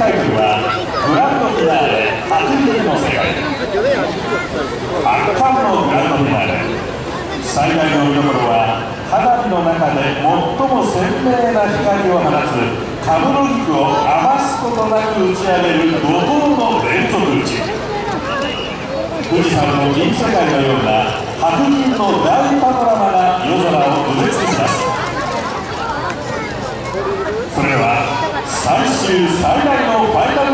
タイトルはグランドフィナーレ白銀の世界。圧巻のグランドフィナーレ、最大の見どころは花火の中で最も鮮明な光を放つカムロギクを余すことなく打ち上げる怒涛の連続打ち。富士山の銀世界のような白銀の大パノラマが夜空を埋め尽くします。それでは最終最大のファイナル